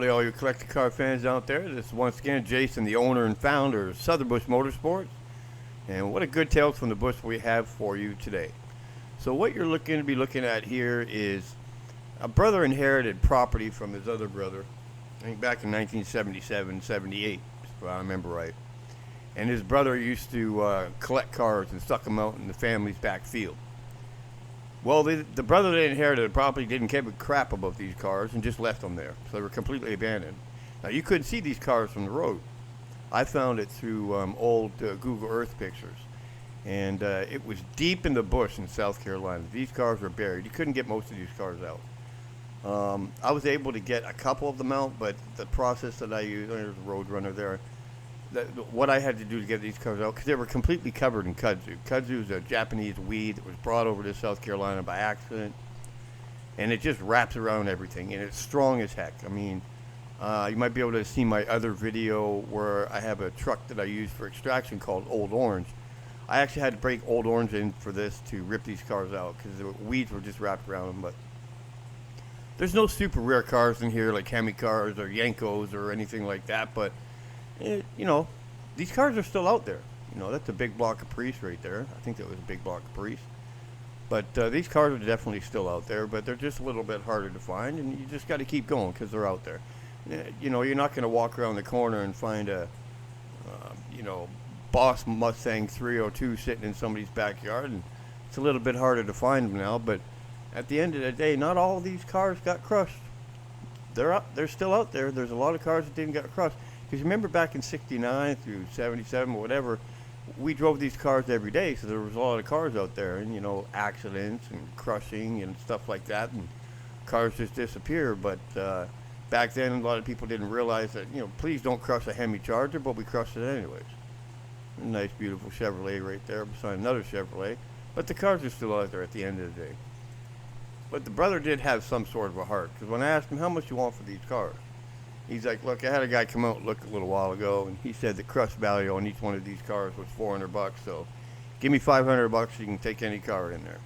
howdy, all you collector car fans out there. This is once again Jason, the owner and founder of Southern Bush Motorsports. And what a good tales from the bush we have for you today. So what you're looking at here is a brother inherited property from his other brother, I think back in 1977, 78, if I remember right. And his brother used to collect cars and stuck them out in the family's back field. Well, the brother that inherited the property didn't give a crap about these cars and just left them there. So they were completely abandoned. Now, you couldn't see these cars from the road. I found it through old Google Earth pictures. And it was deep in the bush in South Carolina. These cars were buried. You couldn't get most of these cars out. I was able to get a couple of them out, but the process that I used, there's a Roadrunner there, what I had to do to get these cars out, because they were completely covered in kudzu. Kudzu is a Japanese weed that was brought over to South Carolina by accident, and it just wraps around everything, and it's strong as heck. I mean, you might be able to see my other video where I have a truck that I use for extraction called Old Orange. I actually had to break Old Orange in for this to rip these cars out, because the weeds were just wrapped around them. But there's no super rare cars in here like Hemi cars or Yankos or anything like that, but these cars are still out there. That's a big block Caprice right there. I think that was a big block Caprice. But these cars are definitely still out there, but they're just a little bit harder to find, and you just got to keep going because they're out there. You're not going to walk around the corner and find a, Boss Mustang 302 sitting in somebody's backyard, and it's a little bit harder to find them now, but at the end of the day, not all of these cars got crushed. They're still out there. There's a lot of cars that didn't get crushed. Because remember back in 69 through 77 or whatever, we drove these cars every day, so there was a lot of cars out there, and accidents and crushing and stuff like that, and cars just disappear. But back then, a lot of people didn't realize that, please don't crush a Hemi Charger, but we crushed it anyways. A nice, beautiful Chevrolet right there beside another Chevrolet. But the cars are still out there at the end of the day. But the brother did have some sort of a heart, because when I asked him how much you want for these cars, he's like, look, I had a guy come out and look a little while ago, and he said the crush value on each one of these cars was $400, so give me $500, you can take any car in there.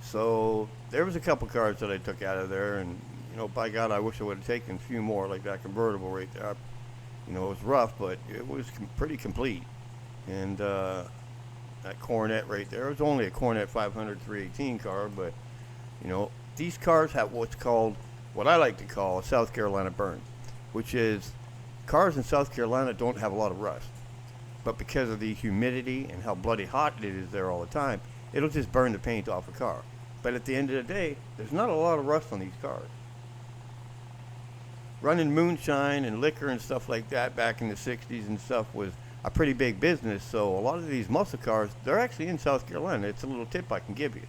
So there was a couple cars that I took out of there, and, by God, I wish I would have taken a few more, like that convertible right there. It was rough, but it was pretty complete. And that Coronet right there, it was only a Coronet 500 318 car, but, these cars have what I like to call a South Carolina burn, which is cars in South Carolina don't have a lot of rust. But because of the humidity and how bloody hot it is there all the time, it'll just burn the paint off a car. But at the end of the day, there's not a lot of rust on these cars. Running moonshine and liquor and stuff like that back in the 60s and stuff was a pretty big business. So a lot of these muscle cars, they're actually in South Carolina. It's a little tip I can give you.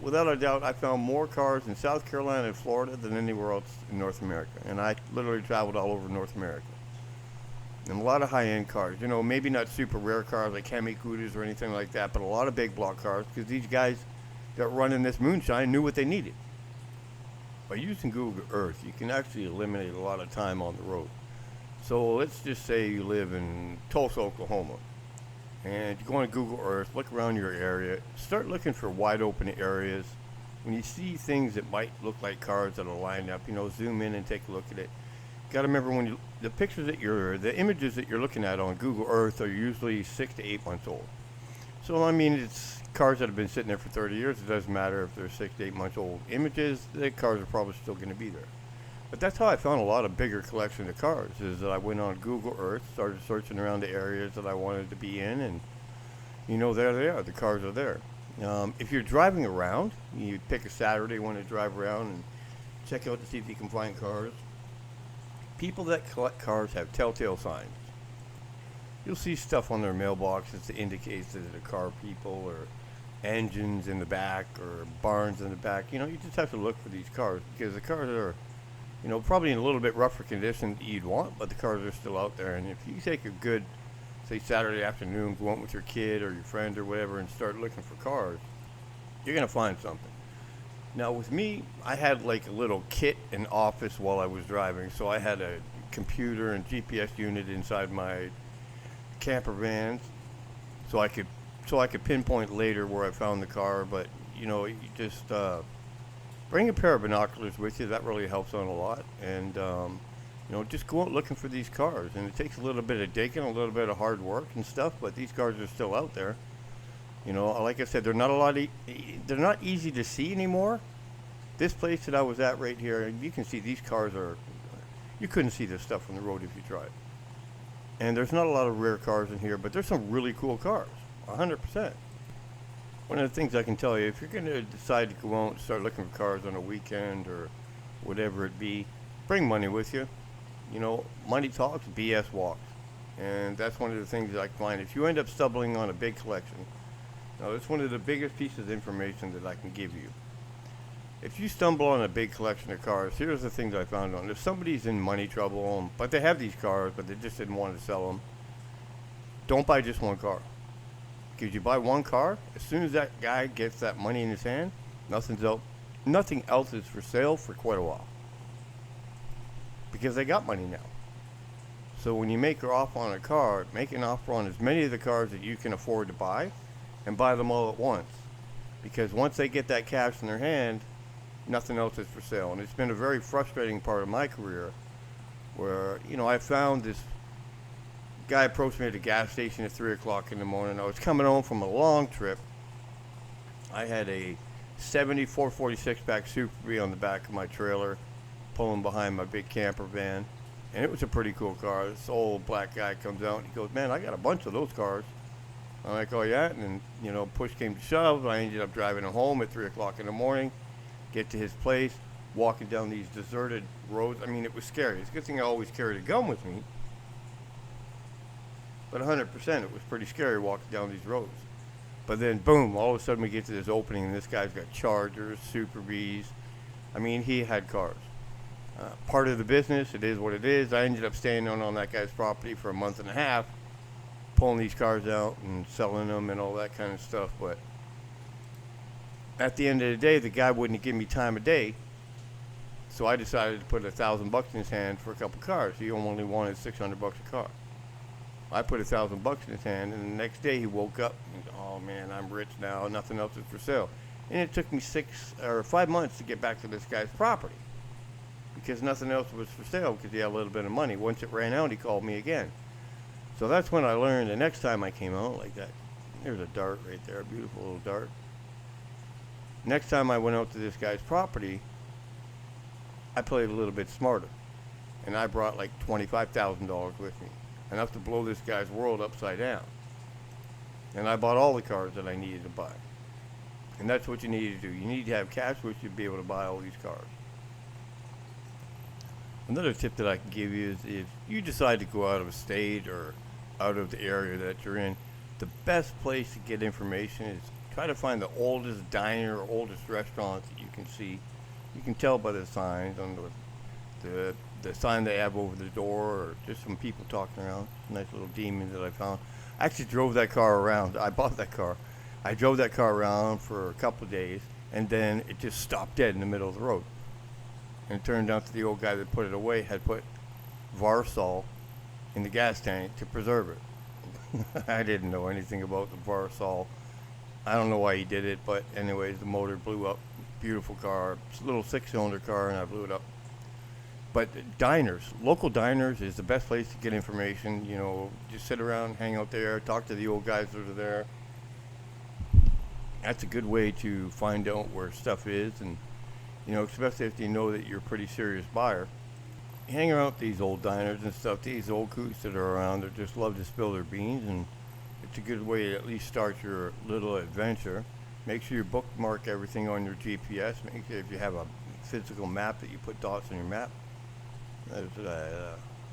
Without a doubt, I found more cars in South Carolina and Florida than anywhere else in North America. And I literally traveled all over North America. And a lot of high-end cars. Maybe not super rare cars like Hemi Cooters or anything like that, but a lot of big block cars, because these guys that run in this moonshine knew what they needed. By using Google Earth, you can actually eliminate a lot of time on the road. So let's just say you live in Tulsa, Oklahoma, and you go on Google Earth, look around your area, start looking for wide open areas. When you see things that might look like cars that are lined up, zoom in and take a look at it. Got to remember the images that you're looking at on Google Earth are usually 6 to 8 months old. So it's cars that have been sitting there for 30 years. It doesn't matter if they're 6 to 8 months old images. The cars are probably still going to be there. But that's how I found a lot of bigger collection of cars, is that I went on Google Earth, started searching around the areas that I wanted to be in, and, there they are. The cars are there. If you're driving around, you pick a Saturday, want to drive around and check out to see if you can find cars. People that collect cars have telltale signs. You'll see stuff on their mailboxes that indicates that they're car people, or engines in the back, or barns in the back. You just have to look for these cars, because the cars are probably in a little bit rougher condition than you'd want, but the cars are still out there. And if you take a good, say, Saturday afternoon, go out with your kid or your friend or whatever and start looking for cars, you're going to find something. Now, with me, I had like a little kit and office while I was driving. So I had a computer and GPS unit inside my camper vans, so I could pinpoint later where I found the car. But, you just bring a pair of binoculars with you. That really helps on a lot. And just go out looking for these cars. And it takes a little bit of digging, a little bit of hard work and stuff, but these cars are still out there. Like I said, they're not a lot. They're not easy to see anymore. This place that I was at right here, you can see these cars are. You couldn't see this stuff from the road if you tried. And there's not a lot of rare cars in here, but there's some really cool cars. 100%. One of the things I can tell you, if you're going to decide to go out and start looking for cars on a weekend or whatever it be, bring money with you. Money talks, BS walks. And that's one of the things that I find. If you end up stumbling on a big collection, now it's one of the biggest pieces of information that I can give you. If you stumble on a big collection of cars, here's the things I found on. If somebody's in money trouble, but they have these cars, but they just didn't want to sell them, don't buy just one car. Because you buy one car, as soon as that guy gets that money in his hand, nothing else is for sale for quite a while. Because they got money now. So when you make an offer on a car, make an offer on as many of the cars that you can afford to buy, and buy them all at once. Because once they get that cash in their hand, nothing else is for sale. And it's been a very frustrating part of my career where, I found this guy approached me at a gas station at 3 o'clock in the morning. I was coming home from a long trip. I had a 74 46 pack Super B on the back of my trailer, pulling behind my big camper van. And it was a pretty cool car. This old black guy comes out and he goes, "Man, I got a bunch of those cars." I'm like, "Oh yeah?" And then, push came to shove. I ended up driving him home at 3 o'clock in the morning, get to his place, walking down these deserted roads. I mean, it was scary. It's a good thing I always carried a gun with me. But 100%, it was pretty scary walking down these roads. But then, boom, all of a sudden we get to this opening, and this guy's got Chargers, Super Bs. I mean, he had cars. Part of the business, it is what it is. I ended up staying on that guy's property for a month and a half, pulling these cars out and selling them and all that kind of stuff. But at the end of the day, the guy wouldn't give me time of day. So I decided to put $1,000 in his hand for a couple cars. He only wanted $600 a car. I put $1,000 in his hand, and the next day he woke up and said, "Oh man, I'm rich now. Nothing else is for sale." And it took me 6 or 5 months to get back to this guy's property because nothing else was for sale because he had a little bit of money. Once it ran out, he called me again. So that's when I learned the next time I came out like that. There's a dart right there, a beautiful little dart. Next time I went out to this guy's property, I played a little bit smarter. And I brought like $25,000 with me. Enough to blow this guy's world upside down. And I bought all the cars that I needed to buy. And that's what you need to do. You need to have cash with you to be able to buy all these cars. Another tip that I can give you is if you decide to go out of state or out of the area that you're in, the best place to get information is try to find the oldest diner or oldest restaurant that you can see. You can tell by the signs on the sign they have over the door, or just some people talking around. Nice little demon that I found. I actually drove that car around. I bought that car. I drove that car around for a couple of days, and then it just stopped dead in the middle of the road. And it turned out that the old guy that put it away had put Varsol in the gas tank to preserve it. I didn't know anything about the Varsol. I don't know why he did it, but anyways, the motor blew up. Beautiful car. It's a little 6-cylinder car, and I blew it up. But diners, local diners is the best place to get information. Just sit around, hang out there, talk to the old guys that are there. That's a good way to find out where stuff is, and especially if you know that you're a pretty serious buyer. Hang around with these old diners and stuff. These old coots that are around that just love to spill their beans, and it's a good way to at least start your little adventure. Make sure you bookmark everything on your GPS. Make sure if you have a physical map that you put dots on your map. There's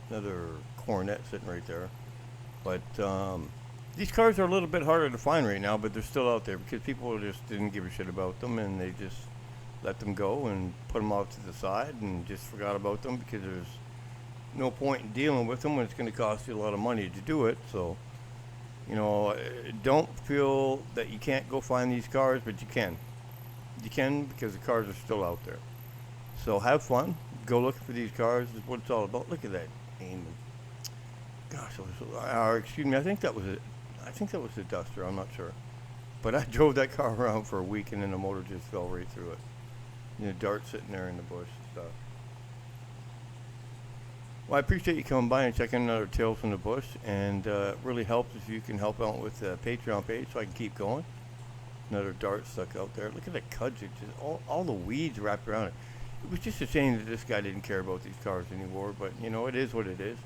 another Coronet sitting right there. But these cars are a little bit harder to find right now, but they're still out there because people just didn't give a shit about them, and they just let them go and put them off to the side and just forgot about them because there's no point in dealing with them when it's going to cost you a lot of money to do it. So, don't feel that you can't go find these cars, but you can. You can because the cars are still out there. So have fun. Go looking for these cars. Is what it's all about. Look at that Damon. Gosh, excuse me. I think that was a Duster. I'm not sure. But I drove that car around for a week, and then the motor just fell right through it. darts sitting there in the bush and stuff. Well, I appreciate you coming by and checking another Tales from the Bush, and it really helps if you can help out with the Patreon page so I can keep going. Another dart stuck out there. Look at the kudzu, just all the weeds wrapped around it. It was just a shame that this guy didn't care about these cars anymore, but it is what it is.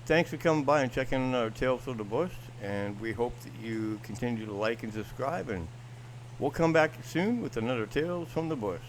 Thanks for coming by and checking another Tales from the Bush, and we hope that you continue to like and subscribe, and we'll come back soon with another Tales from the Bush.